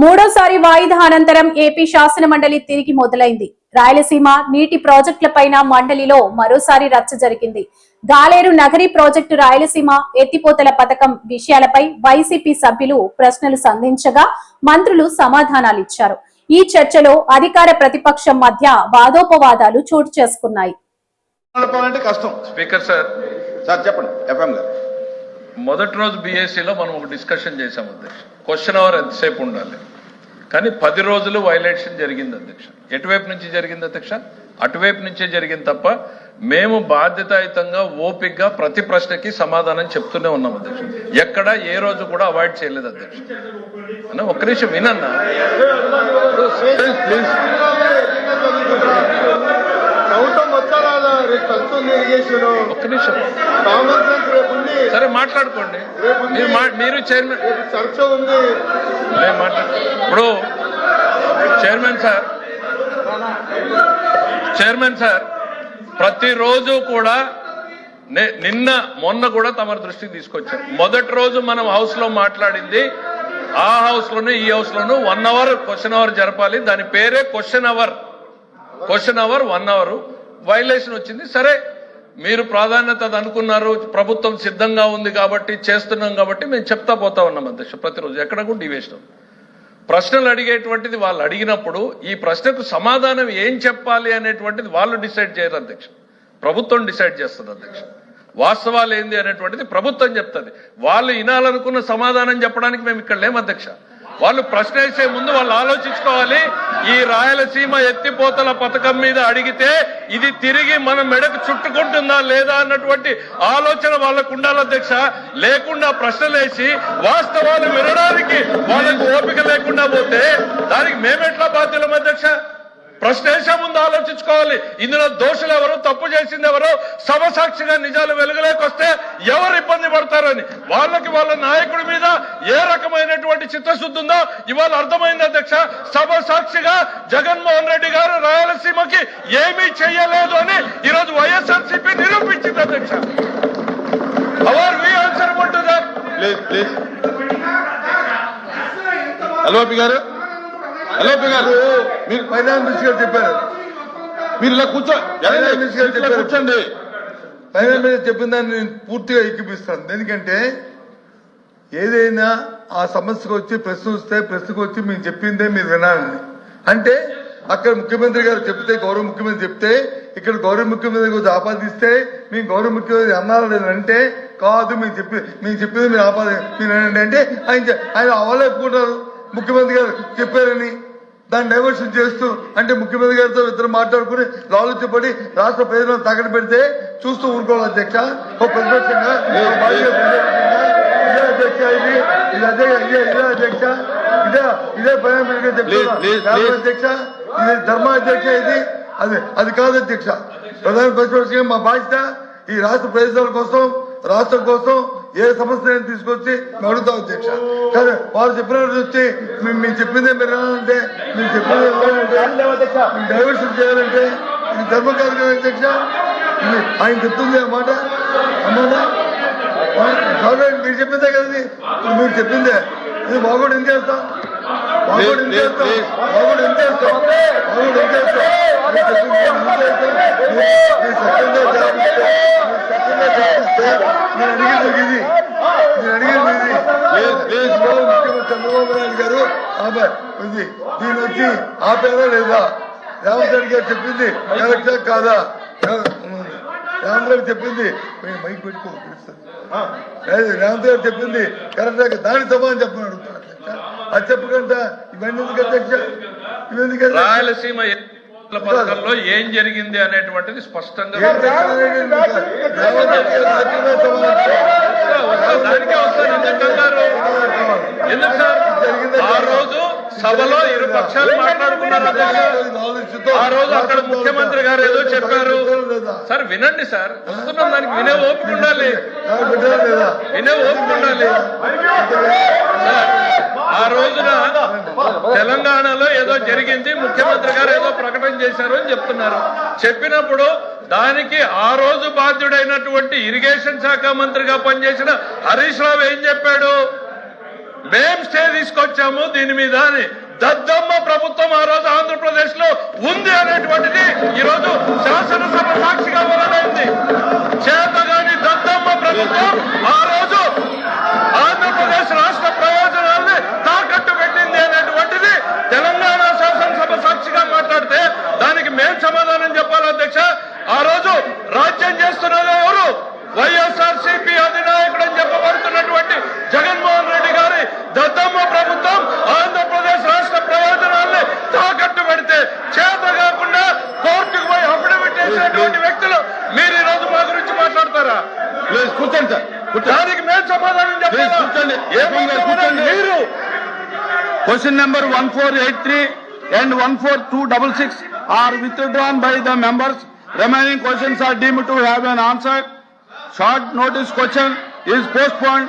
మూడోసారి వాయిదా అనంతరం ఏపీ శాసన మండలి తిరిగి మొదలైంది. రాయలసీమ నీటి ప్రాజెక్టులపైన మండలిలో మరోసారి రచ్చ జరిగింది. గాలేరు నగరి ప్రాజెక్టు రాయలసీమ ఎత్తిపోతల పథకం విషయాలపై వైసీపీ సభ్యులు ప్రశ్నలు సంధించగా మంత్రులు సమాధానాలిచ్చారు. ఈ చర్చలో అధికార ప్రతిపక్షం మధ్య వాదోపవాదాలు చోటు చేసుకున్నాయి. స్పీకర్ సార్ చెప్పండి. ఎఫ్ఎం గారు మొదటి రోజు బీఎస్సీలో మనం ఒక డిస్కషన్ చేశాం అధ్యక్ష. క్వశ్చన్ అవర్ ఎంతసేపు ఉండాలి, కానీ 10 రోజులు వైలేషన్ జరిగింది అధ్యక్ష. ఎటువైపు నుంచి జరిగింది అధ్యక్ష? అటువైపు నుంచే జరిగింది తప్ప మేము బాధ్యతాయుతంగా ఓపికగా ప్రతి ప్రశ్నకి సమాధానం చెప్తూనే ఉన్నాం అధ్యక్ష. ఎక్కడ ఏ రోజు కూడా అవాయిడ్ చేయలేదు అధ్యక్ష. అన్న ఒక్క నిమిషం వినన్నా, ఒక్క నిమిషం సరే మాట్లాడుకోండి. మీరు చైర్మన్ చర్చ ఉంది ఇప్పుడు చైర్మన్ సార్ ప్రతిరోజు కూడా మొన్న కూడా తమ దృష్టికి తీసుకొచ్చారు. మొదటి రోజు మనం హౌస్ లో మాట్లాడింది ఆ హౌస్ లోను ఈ హౌస్ లోను 1 అవర్ క్వశ్చన్ అవర్ జరపాలి. దాని పేరే క్వశ్చన్ అవర్ 1 అవర్ వైలేషన్ వచ్చింది. సరే మీరు ప్రాధాన్యత అనుకున్నారు, ప్రభుత్వం సిద్ధంగా ఉంది కాబట్టి చేస్తున్నాం కాబట్టి మేము చెప్తా పోతా ఉన్నాం అధ్యక్ష. ప్రతిరోజు ఎక్కడ కూడా డివేషన్ ప్రశ్నలు అడిగేటువంటిది వాళ్ళు అడిగినప్పుడు ఈ ప్రశ్నకు సమాధానం ఏం చెప్పాలి అనేటువంటిది వాళ్ళు డిసైడ్ చేయరు అధ్యక్ష, ప్రభుత్వం డిసైడ్ చేస్తుంది అధ్యక్ష. వాస్తవాలు ఏంది అనేటువంటిది ప్రభుత్వం చెప్తుంది. వాళ్ళు వినాలనుకున్న సమాధానం చెప్పడానికి మేము ఇక్కడ లేము అధ్యక్ష. వాళ్ళు ప్రశ్న వేసే ముందు వాళ్ళు ఆలోచించుకోవాలి. ఈ రాయలసీమ ఎత్తిపోతల పథకం మీద అడిగితే ఇది తిరిగి మన మెడకు చుట్టుకుంటుందా లేదా అన్నటువంటి ఆలోచన వాళ్ళకు ఉండాలి అధ్యక్ష. లేకుండా ప్రశ్నలేసి వాస్తవాలు వినడానికి వాళ్ళకు ఓపిక లేకుండా పోతే దానికి మేమెట్లా బాధ్యులం అధ్యక్ష? ప్రశ్న వేసే ముందు ఆలోచించుకోవాలి. ఇందులో దోషులు ఎవరు, తప్పు చేసింది ఎవరు, సభ సాక్షిగా నిజాలు వెలుగులేకొస్తే ఎవరు ఇబ్బంది పడతారని వాళ్ళకి వాళ్ళ నాయకుడి మీద ఏ రకమైనటువంటి చిత్తశుద్ధి ఉందో ఇవాళ అర్థమైంది అధ్యక్ష. సభ సాక్షిగా జగన్మోహన్ రెడ్డి గారు రాయలసీమకి ఏమీ చెయ్యలేదు అని ఈరోజు వైఎస్ఆర్సీపీ నిరూపించింది అధ్యక్ష. హలో గారు, మీరు ఫైనాన్స్ మినిస్టర్ గారు చెప్పారు, మీరు ఇలా కూర్చోండి. ఫైనాన్స్ మినిస్టర్ చెప్పిన దాన్ని నేను పూర్తిగా ఎక్కిపిస్తాను. ఎందుకంటే ఏదైనా ఆ సమస్యకు వచ్చి ప్రశ్న వస్తే ప్రశ్నకు వచ్చి మేము చెప్పిందే మీరు వినాలని. అంటే అక్కడ ముఖ్యమంత్రి గారు చెప్తే, గౌరవ ముఖ్యమంత్రి చెప్తే, ఇక్కడ గౌరవ ముఖ్యమంత్రి గురించి ఆపాదిస్తే మేము గౌరవ ముఖ్యమంత్రి అన్నారా అంటే కాదు, మేము చెప్పింది మీరు మీరు అంటే ఆయన అవలే ఒప్పుకుంటారు. ముఖ్యమంత్రి గారు చెప్పారని దాన్ని డైవర్షన్ చేస్తూ అంటే ముఖ్యమంత్రి గారితో ఇద్దరు మాట్లాడుకుని లాలుచిపడి రాష్ట్ర ప్రజలను తాకట పెడితే చూస్తూ ఊరుకోవాలి అధ్యక్ష. ఒక ప్రతిపక్షంగా ఇదే అధ్యక్ష, ఇదే అధ్యక్ష, ఇదే ఫైనాన్స్ చెప్తున్నా అధ్యక్ష, ఇది ధర్మ అధ్యక్ష, ఇది అది కాదు అధ్యక్ష. ప్రధాన ప్రతిపక్షంగా మా బాధ్యత ఈ రాష్ట్ర ప్రజల కోసం, రాష్ట్రం కోసం ఏ సమస్య తీసుకొచ్చి అడుగుతాం అధ్యక్ష. కానీ వారు చెప్పినట్టు వచ్చి మేము చెప్పిందే మీరు అంటే, మేము చెప్పిందే డైవర్షన్ చేయాలంటే ఇది ధర్మం కాదు కదా అధ్యక్ష. ఆయన చెప్తుంది అన్నమాట మీరు చెప్పిందే కదా, మీరు చెప్పిందే ఇది బాగోడు ఏం చేస్తాం, బాగోడు ఏం చేస్తాం, బాగోడు ఏం చేస్తాం, బాగోడు ఏం చేస్తాం. చంద్రబాబు నాయుడు గారు దీని వచ్చి ఆపేదా లేదా? రేవంత్ రెడ్డి గారు చెప్పింది కరెక్టా కాదా? రేవంత్ రెడ్డి చెప్పింది మైక్ పెట్టుకోవాలి, రేవంత్ గారు చెప్పింది కరెక్టా, దాని సమాధానం చెప్పని అడుగుతారు అధ్యక్ష. అది చెప్పకుండా ఇవన్నీ ఎందుకు అధ్యక్ష? ఇవన్నీ రాయలసీమ పథకంలో ఏం జరిగింది అనేటువంటిది స్పష్టంగా ఎందుకు సార్ ఆ రోజు సభలో ఇరు పక్షాలు మాట్లాడుకున్నారు. ఆ రోజు అక్కడ ముఖ్యమంత్రి గారు ఏదో చెప్పారు. సార్ వినండి సార్, వస్తున్నాం, దానికి వినే ఓపిక ఉండాలి, వినే ఓపిక ఉండాలి. ఆ రోజున తెలంగాణలో ఏదో జరిగింది, ముఖ్యమంత్రి గారు ఏదో ప్రకటన చేశారు అని చెప్తున్నారు. చెప్పినప్పుడు దానికి ఆ రోజు బాధ్యుడైనటువంటి ఇరిగేషన్ శాఖ మంత్రిగా పనిచేసిన హరీష్ రావు ఏం చెప్పాడు? మేం స్టే తీసుకొచ్చాము దీని మీద అని దద్దమ్మ ప్రభుత్వం ఆ రోజు ఆంధ్రప్రదేశ్ లో ఉంది అనేటువంటిది ఈ రోజు శాసనసభ సాక్షిగా వెల్లడైంది. చేతగాని దద్దమ్మ ప్రభుత్వం ఆ రోజు ఆంధ్రప్రదేశ్ రాష్ట్ర ప్రయోజనాల్ని తాకట్టు పెట్టింది అనేటువంటిది తెలంగాణ శాసనసభ సాక్షిగా మాట్లాడితే దానికి మేం సమాధానం చెప్పాలి అధ్యక్ష. ఆ రోజు రాజ్యం చేస్తున్నది ఎవరు? వైఎస్ఆర్సీపీ అధినాయకుడు అని చెప్పబడుతున్నటువంటి జగన్మోహన్ రెడ్డి గారి దద్దమ్మ ప్రభుత్వం ఆంధ్రప్రదేశ్ రాష్ట్ర ప్రయోజనాల్ని తాకట్టు పెడితే చేత కాకుండా కోర్టుకు పోయి అఫిడవిట్ చేసినటువంటి వ్యక్తులు మీరు ఈ రోజు మా గురించి మాట్లాడతారా? కూర్చోండి సార్. దానికి మేము సమాధానం చెప్పాలి. కూర్చోండి. ఏమంటారు మీరు? Question number 1483 and 14266 are withdrawn by the members. Remaining questions are deemed to have been answered. Short notice question is postponed